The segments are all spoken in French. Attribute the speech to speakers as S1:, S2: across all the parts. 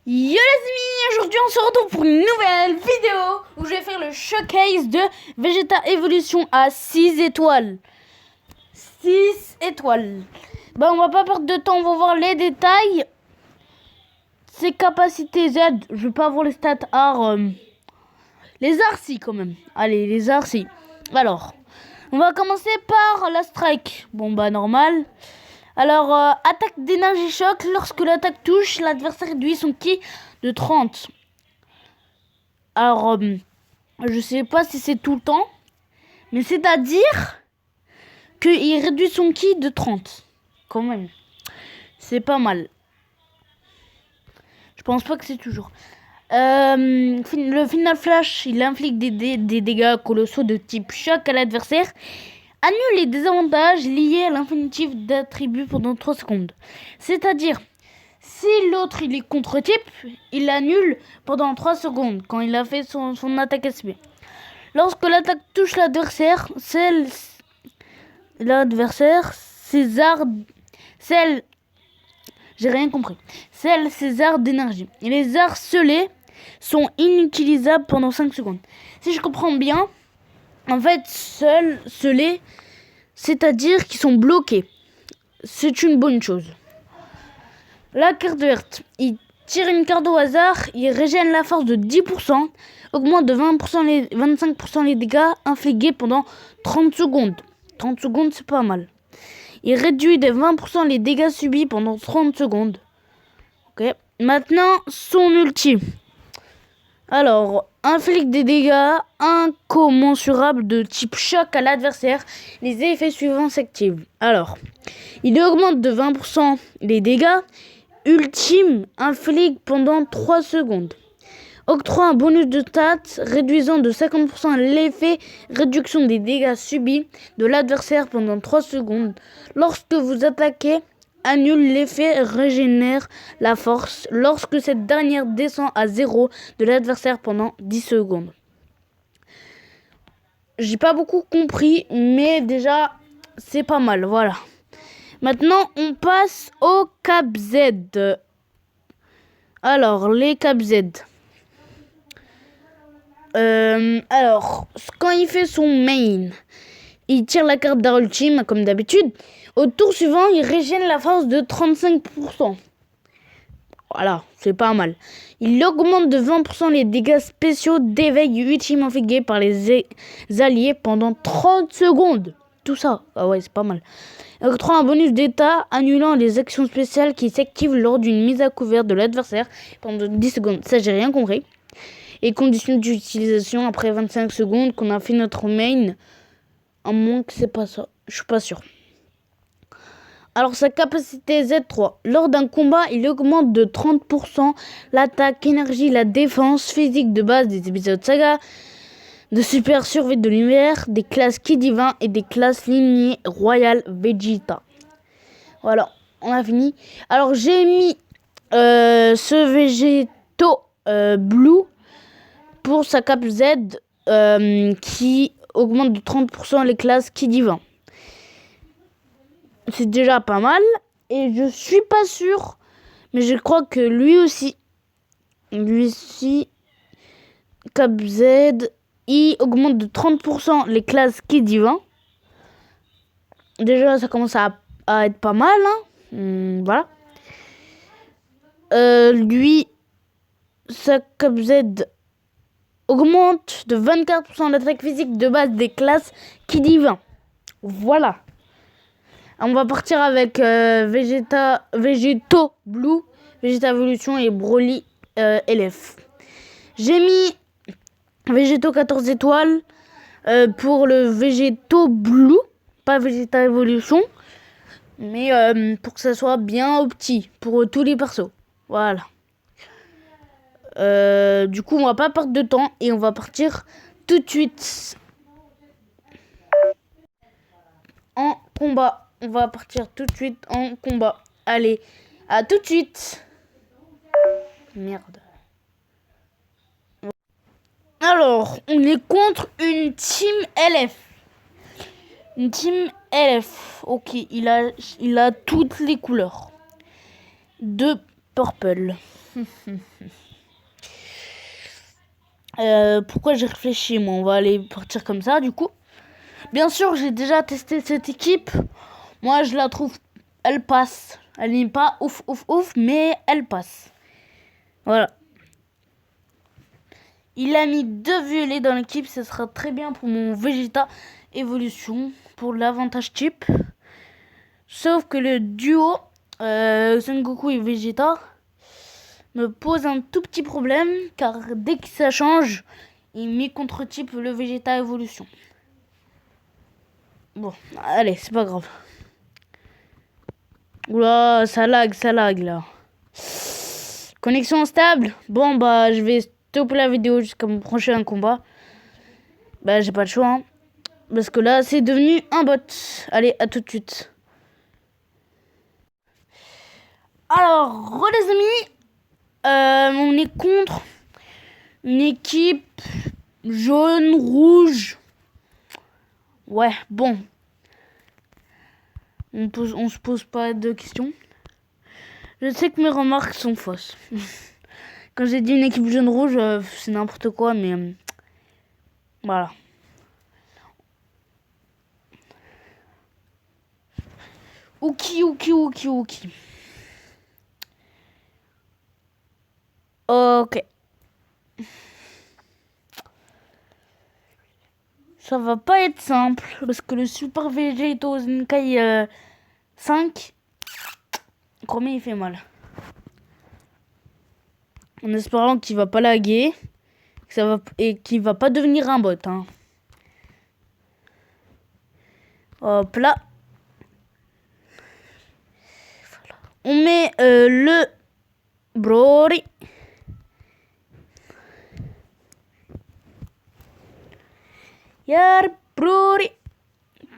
S1: Yo les amis, aujourd'hui on se retrouve pour une nouvelle vidéo où je vais faire le showcase de Vegeta Evolution à 6 étoiles. 6 étoiles. On va pas perdre de temps, on va voir les détails. Ses capacités Z, je vais pas voir les stats art. Les arts si quand même. Allez, les arts si. Alors, on va commencer par la strike. Normal. Alors, attaque d'énergie choc. Lorsque l'attaque touche, l'adversaire réduit son ki de 30. Alors, je sais pas si c'est tout le temps. Mais c'est-à-dire qu'il réduit son ki de 30. Quand même. C'est pas mal. Je pense pas que c'est toujours. Le Final Flash, il inflige des dégâts colossaux de type choc à l'adversaire. Annule les désavantages liés à l'infinitif d'attributs pendant 3 secondes. C'est-à-dire, si l'autre il est contre-type, il annule pendant 3 secondes quand il a fait son attaque SP. Lorsque l'attaque touche l'adversaire, j'ai rien compris. Ses arts d'énergie. Et les arts scellés sont inutilisables pendant 5 secondes. Si je comprends bien, en fait, scellés, c'est-à-dire qu'ils sont bloqués. C'est une bonne chose. La carte verte. Il tire une carte au hasard, il régène la force de 10%, augmente de 25% les dégâts infligés pendant 30 secondes. 30 secondes, c'est pas mal. Il réduit de 20% les dégâts subis pendant 30 secondes. Ok. Maintenant, son ulti. Alors, inflige des dégâts incommensurables de type choc à l'adversaire. Les effets suivants s'activent. Alors, il augmente de 20% les dégâts. Ultime inflige pendant 3 secondes. Octroie un bonus de stats réduisant de 50% l'effet réduction des dégâts subis de l'adversaire pendant 3 secondes. Lorsque vous attaquez, annule l'effet régénère la force lorsque cette dernière descend à 0 de l'adversaire pendant 10 secondes. J'ai pas beaucoup compris, mais déjà, c'est pas mal, voilà. Maintenant, on passe au Cap Z. Alors, les Cap Z. Alors, quand il fait son main, il tire la carte d'art ultime, comme d'habitude. Au tour suivant, il régène la force de 35%. Voilà, c'est pas mal. Il augmente de 20% les dégâts spéciaux d'éveil ultime infligés par les alliés pendant 30 secondes. Tout ça, ah ouais, c'est pas mal. Il octroie un bonus d'état annulant les actions spéciales qui s'activent lors d'une mise à couvert de l'adversaire pendant 10 secondes. Ça, j'ai rien compris. Et conditions d'utilisation après 25 secondes qu'on a fait notre main. À moins que c'est pas ça. Je suis pas sûr. Alors sa capacité Z3. Lors d'un combat, il augmente de 30% l'attaque, énergie, la défense physique de base des épisodes saga, de super survie de l'univers, des classes Ki divin et des classes lignée royale Vegeta. Voilà, on a fini. Alors j'ai mis ce Végéto Blue pour sa cap Z qui augmente de 30% les classes Ki divin. C'est déjà pas mal. Et je suis pas sûr, mais je crois que lui aussi, cap Z, il augmente de 30% les classes Ki divin. Déjà, ça commence à être pas mal. Voilà. Lui, sa cap Z augmente de 24% l'attaque physique de base des classes Ki divin. Voilà. On va partir avec Végéto Blue, Vegeta Evolution et Broly LF. J'ai mis Végéto 14 étoiles pour le Végéto Blue, pas Vegeta Evolution, mais pour que ça soit bien opti pour tous les persos. Voilà. Du coup, on va pas perdre de temps et on va partir tout de suite en combat. On va partir tout de suite en combat. Allez, à tout de suite. Merde. Alors, on est contre une team LF. Une team LF. Ok, il a toutes les couleurs. De purple. Pourquoi j'ai réfléchi? Moi, on va aller partir comme ça, du coup. Bien sûr, j'ai déjà testé cette équipe. Moi, je la trouve... Elle passe. Elle n'est pas ouf, ouf, ouf, mais elle passe. Voilà. Il a mis 2 violets dans l'équipe. Ce sera très bien pour mon Vegeta évolution. Pour l'avantage type. Sauf que le duo Son Goku et Vegeta me pose un tout petit problème. Car dès que ça change, il met contre type le Vegeta évolution. Bon, allez, c'est pas grave. Oula, ça lag là. Connexion stable. Bon, bah, je vais stopper la vidéo jusqu'à mon prochain combat. Bah, j'ai pas le choix. Hein, parce que là, c'est devenu un bot. Allez, à tout de suite. Alors, les amis. On est contre une équipe jaune, rouge. Ouais, bon. On se pose pas de questions. Je sais que mes remarques sont fausses. Quand j'ai dit une équipe jaune-rouge, c'est n'importe quoi, mais voilà. Ok. Ok. Ça va pas être simple, parce que le Super Vegeta Zenkai 5, combien il fait mal. En espérant qu'il va pas laguer et qu'il va pas devenir un bot. Hein. Hop là. On met le Broly. Yar Broly.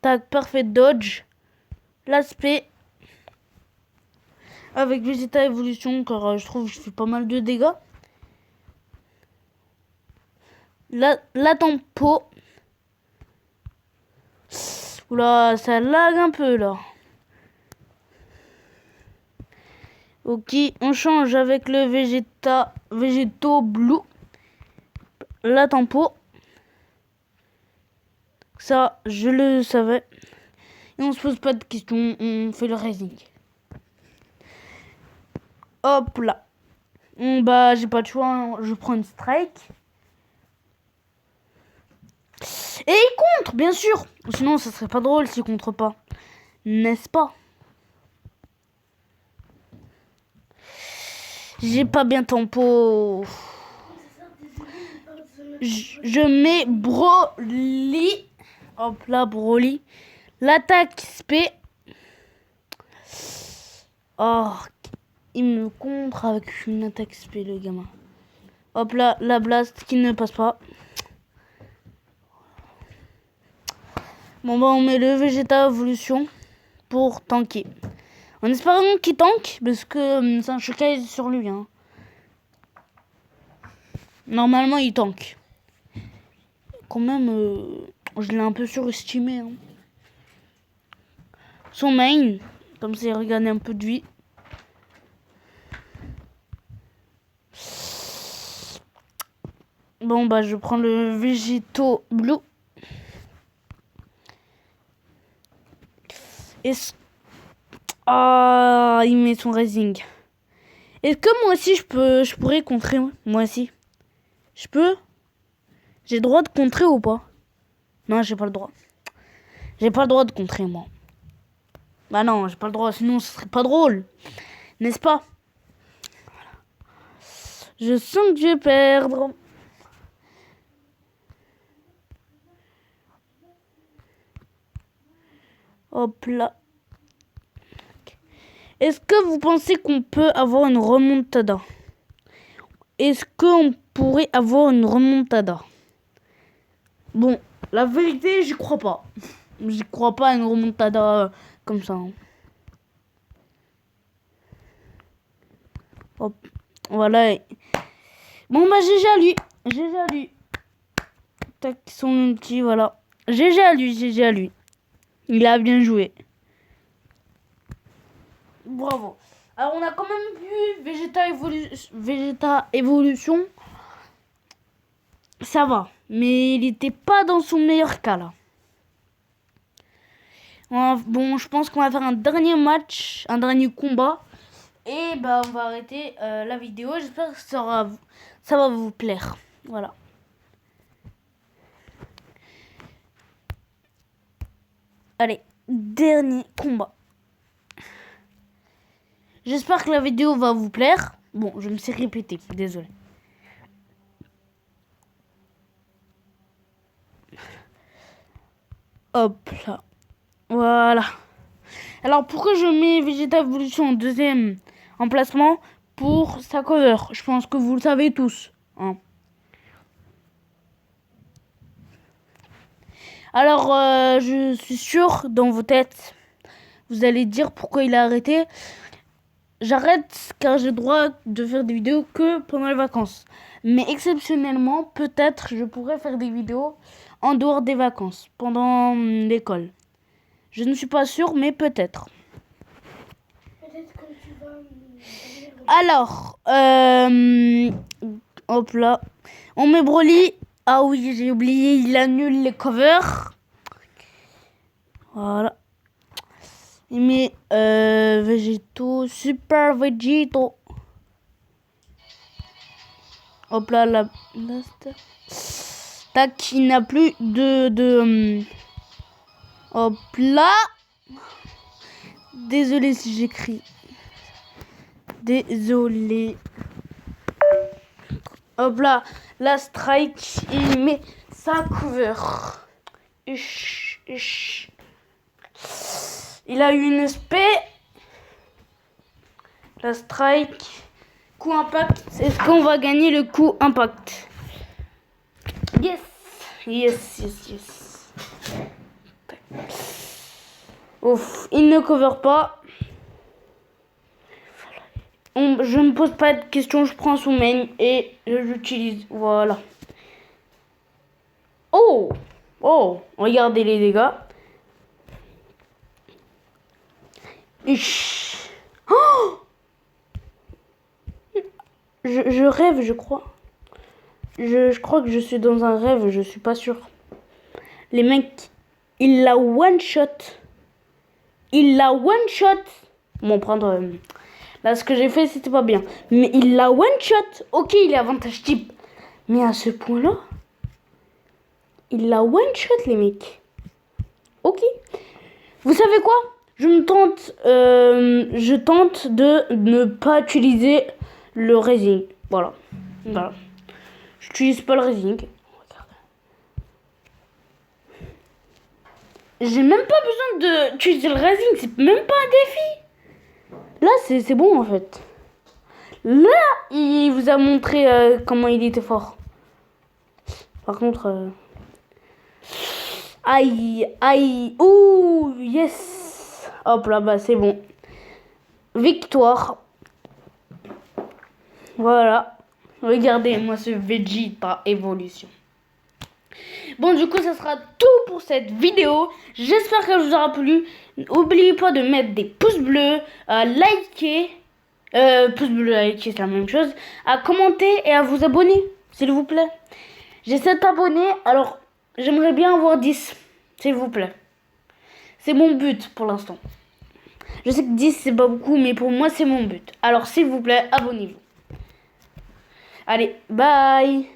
S1: Tac, parfait dodge. L'aspect. Avec Vegeta évolution, car je trouve que je fais pas mal de dégâts. La tempo. Oula, ça lag un peu là. Ok, on change avec le Végéto Blue. La tempo. Ça, je le savais. Et on se pose pas de questions, on fait le racing. Hop là. Bah, j'ai pas de choix, hein. Je prends une strike. Et il contre, bien sûr. Sinon, ça serait pas drôle s'il contre pas. N'est-ce pas? J'ai pas bien tempo. Je mets Broly. Hop là, Broly. L'attaque SP. Oh, il me contre avec une attaque SP, le gamin. Hop là, la blast qui ne passe pas. Bon bah on met le Vegeta évolution pour tanker. En espérant qu'il tank, parce que c'est un showcase sur lui. Hein. Normalement il tank. Quand même, je l'ai un peu surestimé. Hein. Son main, comme ça il regagne un peu de vie. Bon bah je prends le Végéto Blue. Ah, il met son Rising. Est-ce que moi aussi je pourrais contrer moi aussi? Je peux? J'ai le droit de contrer ou pas? Non, j'ai pas le droit. J'ai pas le droit de contrer moi. Bah non, j'ai pas le droit, sinon ce serait pas drôle. N'est-ce pas? Voilà. Je sens que je vais perdre. Hop là. Est-ce que vous pensez qu'on peut avoir une remontada? Est-ce qu'on pourrait avoir une remontada? Bon, la vérité, j'y crois pas. J'y crois pas à une remontada comme ça. Hein. Hop, voilà. Bon, bah, GG à lui. GG à lui. Tac, son ulti, voilà. GG à lui, GG à lui. Il a bien joué. Bravo. Alors on a quand même vu Vegeta Evolution. Ça va. Mais il n'était pas dans son meilleur cas là. Bon, je pense qu'on va faire un dernier match, un dernier combat. Et bah on va arrêter la vidéo. J'espère que ça va vous plaire. Voilà. Allez, dernier combat. J'espère que la vidéo va vous plaire. Bon, je me suis répété, désolé. Hop là. Voilà. Alors pourquoi je mets Vegeta Evolution en deuxième emplacement? Pour sa cover. Je pense que vous le savez tous. Hein. Alors je suis sûr dans vos têtes, vous allez dire pourquoi il a arrêté. J'arrête car j'ai le droit de faire des vidéos que pendant les vacances. Mais exceptionnellement, peut-être je pourrais faire des vidéos en dehors des vacances, pendant l'école. Je ne suis pas sûre, mais peut-être.
S2: Peut-être que tu vas...
S1: Alors, hop là. On met Broly. Ah oui, j'ai oublié, il annule les covers. Voilà. Il met Végétaux, Super Végétaux. Hop là, là. Tac, il n'a plus de hop là. Désolé si j'écris. Désolé. Hop là, la strike, il met sa cover. Il a eu une SP. La strike. Coup impact. Est-ce qu'on va gagner le coup impact? Yes. Yes, yes, yes. Ouf, il ne cover pas. Je ne me pose pas de questions, je prends son main et je l'utilise. Voilà. Oh! Oh! Regardez les dégâts. Oh! Je rêve, je crois. Je crois que je suis dans un rêve, je suis pas sûre. Les mecs, il l'a one shot. Il l'a one shot. Bon, prendre. Là, ce que j'ai fait, c'était pas bien. Mais il l'a one shot. Ok, il est avantage type. Mais à ce point-là, il l'a one shot, les mecs. Ok. Vous savez quoi? Je tente de ne pas utiliser le raising. Voilà. Voilà. J'utilise pas le raising. J'ai même pas besoin d'utiliser le raising. C'est même pas un défi. Là, c'est bon en fait. Là, il vous a montré comment il était fort. Par contre... Aïe, aïe. Ouh, yes. Hop là, bah c'est bon. Victoire. Voilà. Regardez, moi, ce Vegeta Evolution. Bon, du coup, ça sera tout pour cette vidéo. J'espère qu'elle vous aura plu. N'oubliez pas de mettre des pouces bleus, à liker. Pouce bleu, liker, c'est la même chose. À commenter et à vous abonner, s'il vous plaît. J'ai 7 abonnés, alors j'aimerais bien avoir 10, s'il vous plaît. C'est mon but pour l'instant. Je sais que 10, c'est pas beaucoup, mais pour moi, c'est mon but. Alors, s'il vous plaît, abonnez-vous. Allez, bye!